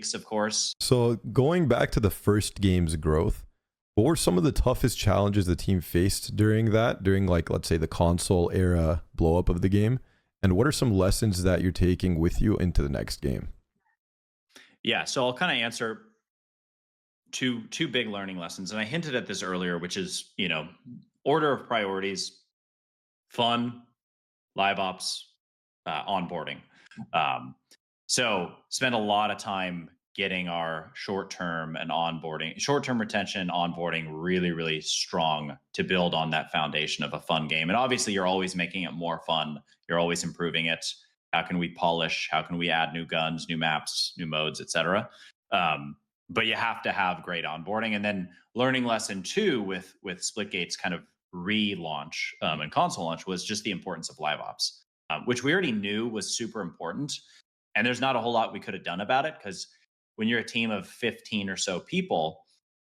weeks, of course. So going back to the first game's growth, what were some of the toughest challenges the team faced during like, let's say, the console era blow up of the game? And what are some lessons that you're taking with you into the next game? Yeah, so I'll kind of answer two big learning lessons, and I hinted at this earlier, which is order of priorities: fun, live ops, onboarding. Um, so spend a lot of time getting our short term retention, onboarding really, really strong to build on that foundation of a fun game. And obviously, you're always making it more fun. You're always improving it. How can we polish? How can we add new guns, new maps, new modes, etc. Um, but you have to have great onboarding. And then learning lesson two with Splitgate's kind of relaunch and console launch was just the importance of live ops, which we already knew was super important. And there's not a whole lot we could have done about it because when you're a team of 15 or so people,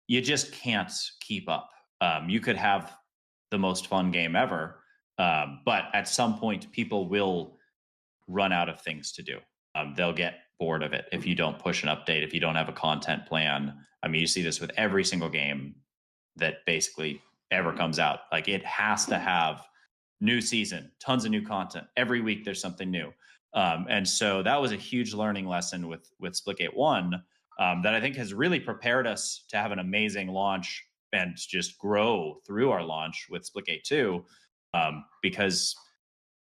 you just can't keep up. You could have the most fun game ever, but at some point, people will run out of things to do. They'll get bored of it if you don't push an update, if you don't have a content plan. I mean, you see this with every single game that basically ever comes out. Like, it has to have new season, tons of new content. Every week there's something new. And so that was a huge learning lesson with Splitgate 1 that I think has really prepared us to have an amazing launch and just grow through our launch with Splitgate 2, because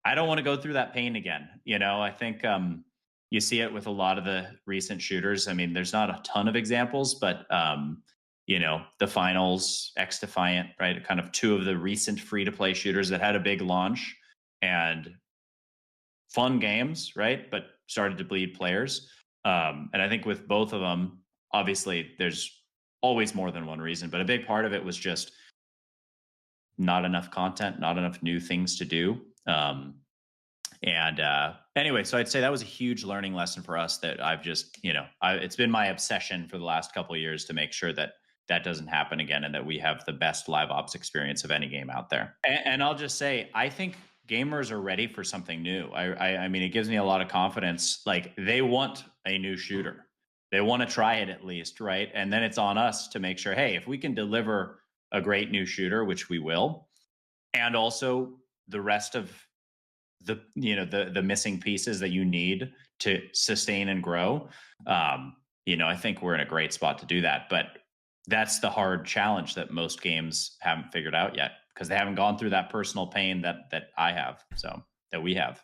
I don't want to go through that pain again. I think you see it with a lot of the recent shooters. I mean, there's not a ton of examples, but the Finals, X Defiant, right? Kind of two of the recent free-to-play shooters that had a big launch and fun games, right? But started to bleed players. And I think with both of them, obviously there's always more than one reason, but a big part of it was just not enough content, not enough new things to do. Anyway, so I'd say that was a huge learning lesson for us that I've just, it's been my obsession for the last couple of years to make sure that that doesn't happen again and that we have the best live ops experience of any game out there. And I'll just say, I think gamers are ready for something new. I mean, it gives me a lot of confidence. Like, they want a new shooter. They want to try it at least, right? And then it's on us to make sure, hey, if we can deliver a great new shooter, which we will, and also the rest of the missing pieces that you need to sustain and grow, I think we're in a great spot to do that. But that's the hard challenge that most games haven't figured out yet because they haven't gone through that personal pain that I have, so that we have.